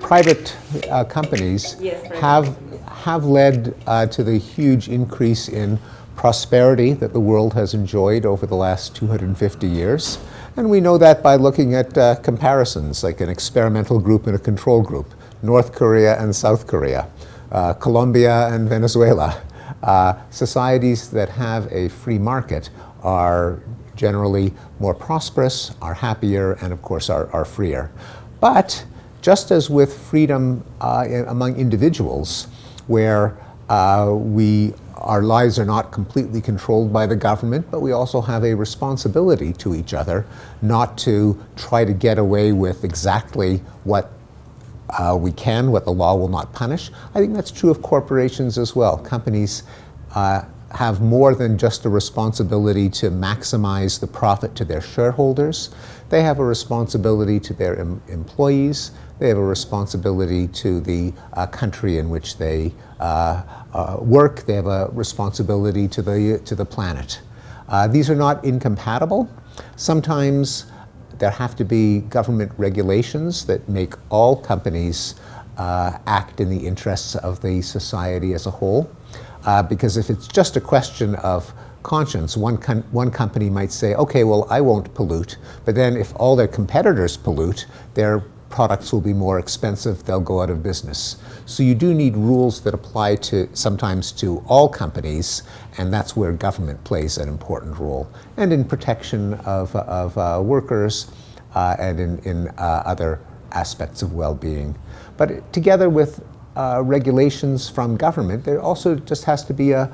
private companies have led to the huge increase in prosperity that the world has enjoyed over the last 250 years. And we know that by looking at comparisons, like an experimental group and a control group, North Korea and South Korea, Colombia and Venezuela. Societies that have a free market are generally more prosperous, are happier, and of course are freer. But just as with freedom among individuals, where our lives are not completely controlled by the government, but we also have a responsibility to each other not to try to get away with exactly what we can, what the law will not punish. I think that's true of corporations as well. Companies have more than just a responsibility to maximize the profit to their shareholders. They have a responsibility to their employees. They have a responsibility to the country in which they work. They have a responsibility to the planet. These are not incompatible. Sometimes there have to be government regulations that make all companies act in the interests of the society as a whole. Because if it's just a question of conscience, one company might say, okay, well, I won't pollute, but then if all their competitors pollute, their products will be more expensive, they'll go out of business. So you do need rules that apply sometimes to all companies, and that's where government plays an important role, and in protection of workers and in other aspects of well-being. But together with regulations from government, there also just has to be a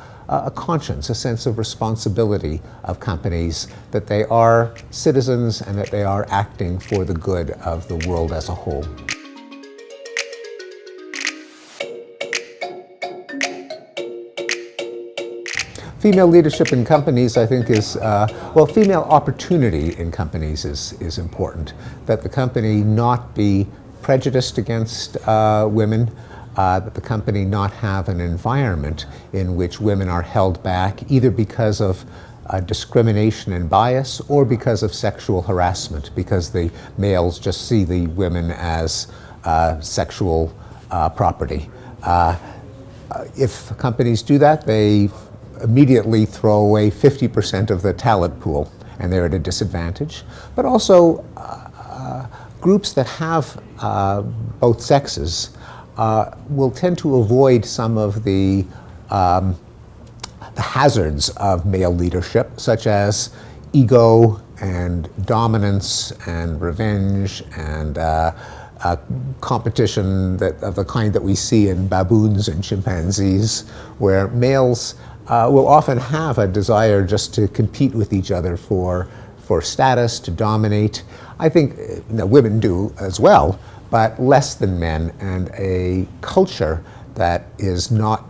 conscience, a sense of responsibility of companies, that they are citizens and that they are acting for the good of the world as a whole. Female leadership in companies, I think, is, female opportunity in companies is important. That the company not be prejudiced against women, that the company not have an environment in which women are held back, either because of discrimination and bias or because of sexual harassment, because the males just see the women as sexual property. If companies do that, they immediately throw away 50% of the talent pool, and they're at a disadvantage. But also, groups that have both sexes will tend to avoid some of the hazards of male leadership, such as ego and dominance and revenge and competition of the kind that we see in baboons and chimpanzees, where males will often have a desire just to compete with each other for status, to dominate. I think women do as well, but less than men, and a culture that is not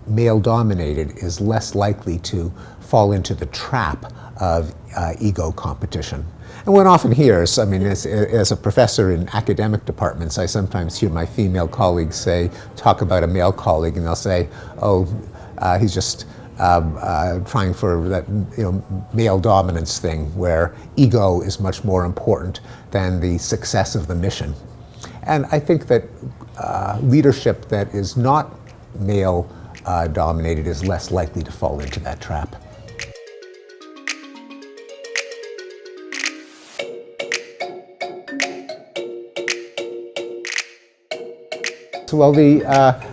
male-dominated is less likely to fall into the trap of ego competition. And one often hears, I mean, as a professor in academic departments, I sometimes hear my female colleagues talk about a male colleague, and they'll say, oh, he's just trying for that male dominance thing, where ego is much more important than the success of the mission. And I think that leadership that is not male dominated is less likely to fall into that trap. Well, the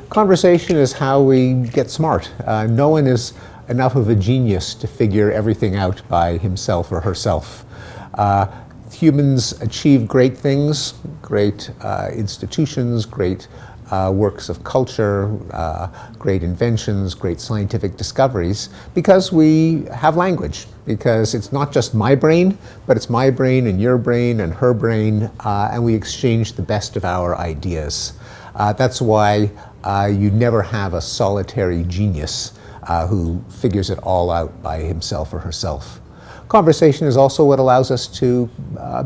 conversation is how we get smart. No one is enough of a genius to figure everything out by himself or herself. Humans achieve great things, great institutions, great works of culture, great inventions, great scientific discoveries, because we have language. Because it's not just my brain, but it's my brain and your brain and her brain, and we exchange the best of our ideas. That's why you never have a solitary genius who figures it all out by himself or herself. Conversation is also what allows us to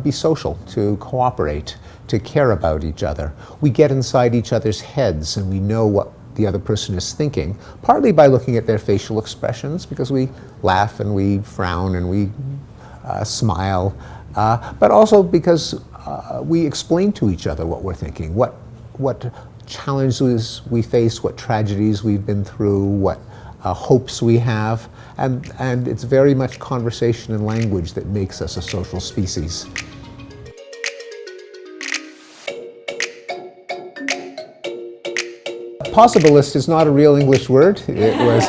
be social, to cooperate, to care about each other. We get inside each other's heads and we know what the other person is thinking, partly by looking at their facial expressions, because we laugh and we frown and we smile, but also because we explain to each other what we're thinking, what what challenges we face, what tragedies we've been through, what hopes we have, and it's very much conversation and language that makes us a social species. Posibilist is not a real English word. It was,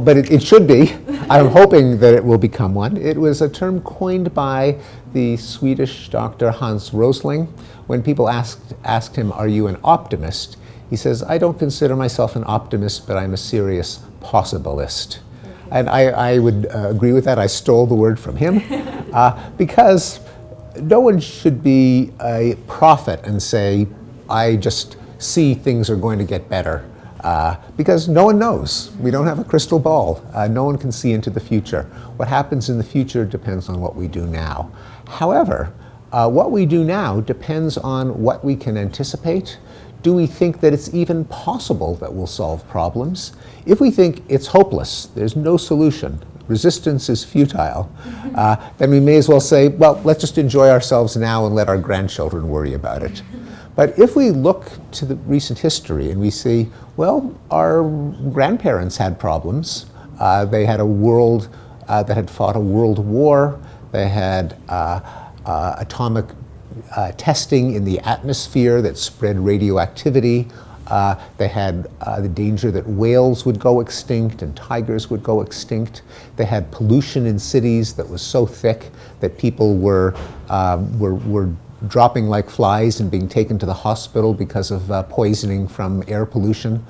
but it should be. I'm hoping that it will become one. It was a term coined by the Swedish doctor Hans Rosling. When people asked him, "Are you an optimist?" he says, "I don't consider myself an optimist, but I'm a serious possibilist." And I would agree with that. I stole the word from him because no one should be a prophet and say, "I just see things are going to get better," because no one knows. We don't have a crystal ball. No one can see into the future. What happens in the future depends on what we do now. However, what we do now depends on what we can anticipate. Do we think that it's even possible that we'll solve problems? If we think it's hopeless, there's no solution, resistance is futile, then we may as well say, well, let's just enjoy ourselves now and let our grandchildren worry about it. But if we look to the recent history and we see, well, our grandparents had problems. They had a world that had fought a world war. They had atomic testing in the atmosphere that spread radioactivity. They had the danger that whales would go extinct and tigers would go extinct. They had pollution in cities that was so thick that people were dropping like flies and being taken to the hospital because of poisoning from air pollution.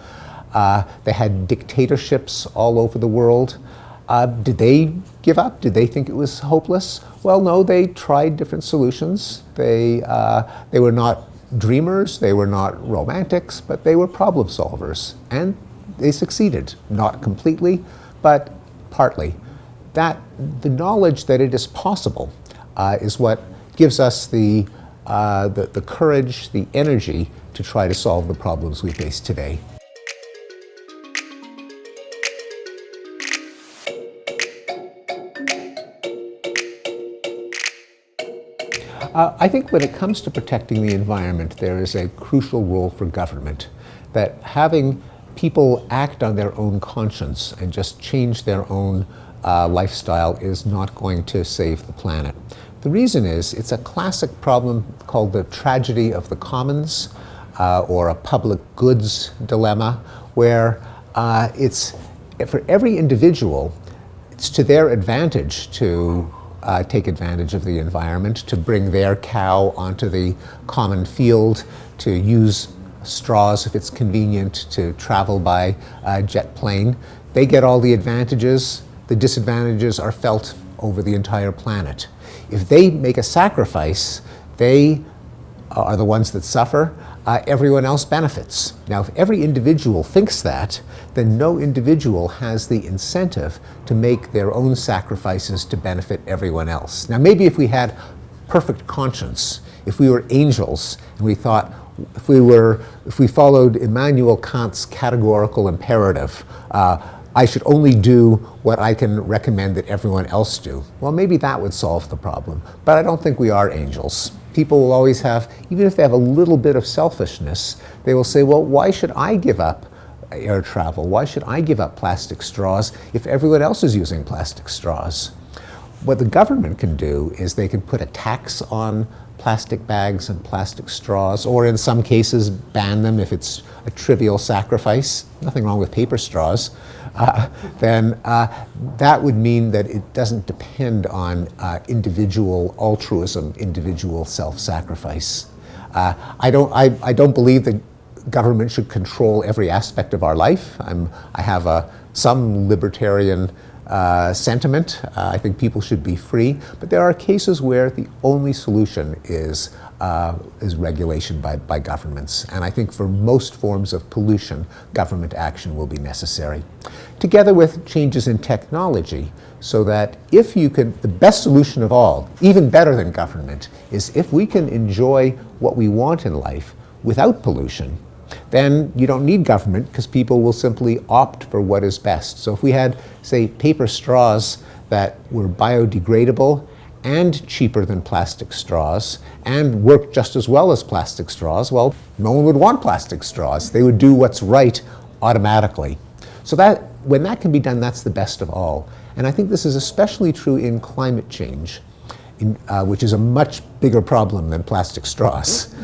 They had dictatorships all over the world. Did they give up? Did they think it was hopeless? Well, no, they tried different solutions. They were not dreamers, they were not romantics, but they were problem solvers. And they succeeded, not completely, but partly. The knowledge that it is possible is what gives us the courage, the energy to try to solve the problems we face today. I think when it comes to protecting the environment, there is a crucial role for government, that having people act on their own conscience and just change their own lifestyle is not going to save the planet. The reason is, it's a classic problem called the tragedy of the commons, or a public goods dilemma, where it's, for every individual, it's to their advantage to take advantage of the environment, to bring their cow onto the common field, to use straws if it's convenient, to travel by jet plane. They get all the advantages. The disadvantages are felt over the entire planet. If they make a sacrifice, they are the ones that suffer. Everyone else benefits. Now, if every individual thinks that, then no individual has the incentive to make their own sacrifices to benefit everyone else. Now, maybe if we had perfect conscience, if we were angels, and we thought, if we followed Immanuel Kant's categorical imperative, I should only do what I can recommend that everyone else do. Well, maybe that would solve the problem. But I don't think we are angels. People will always have, even if they have a little bit of selfishness, they will say, well, why should I give up air travel? Why should I give up plastic straws if everyone else is using plastic straws? What the government can do is they can put a tax on plastic bags and plastic straws, or in some cases ban them if it's a trivial sacrifice. Nothing wrong with paper straws. Then that would mean that it doesn't depend on individual altruism, individual self-sacrifice. I don't believe that government should control every aspect of our life. I have some libertarian sentiment. I think people should be free, but there are cases where the only solution is regulation by governments. And I think for most forms of pollution, government action will be necessary. Together with changes in technology, so that if you can, the best solution of all, even better than government, is if we can enjoy what we want in life without pollution, then you don't need government, because people will simply opt for what is best. So if we had, say, paper straws that were biodegradable and cheaper than plastic straws and work just as well as plastic straws, well, no one would want plastic straws. They would do what's right automatically. So that, when that can be done, that's the best of all. And I think this is especially true in climate change, which is a much bigger problem than plastic straws.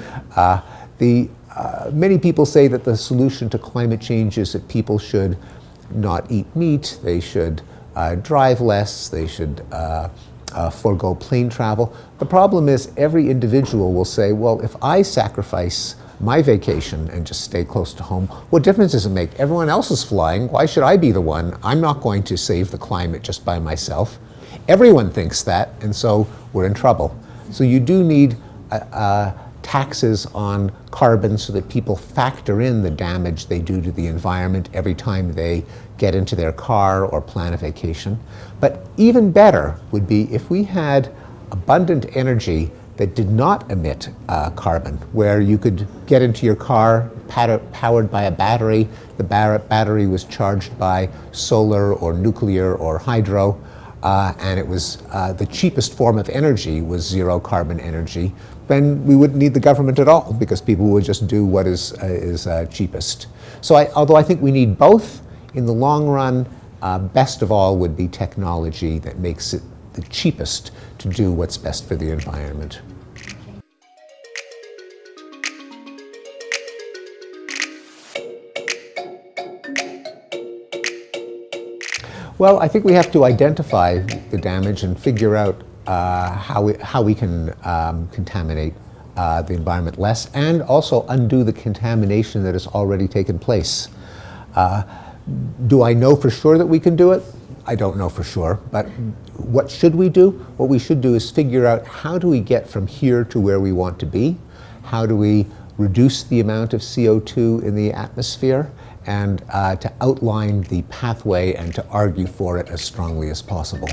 Many people say that the solution to climate change is that people should not eat meat, they should drive less, they should forego plane travel. The problem is every individual will say, well, if I sacrifice my vacation and just stay close to home, what difference does it make? Everyone else is flying. Why should I be the one? I'm not going to save the climate just by myself. Everyone thinks that, and so we're in trouble. So you do need taxes on carbon so that people factor in the damage they do to the environment every time they get into their car or plan a vacation. But even better would be if we had abundant energy that did not emit carbon, where you could get into your car powered by a battery. The battery was charged by solar or nuclear or hydro, and it was the cheapest form of energy was zero carbon energy. Then we wouldn't need the government at all because people would just do what is cheapest. So although I think we need both, in the long run, best of all would be technology that makes it the cheapest to do what's best for the environment. Well, I think we have to identify the damage and figure out how we can contaminate the environment less, and also undo the contamination that has already taken place. Do I know for sure that we can do it? I don't know for sure, but what should we do? What we should do is figure out how do we get from here to where we want to be? How do we reduce the amount of CO2 in the atmosphere? And to outline the pathway and to argue for it as strongly as possible.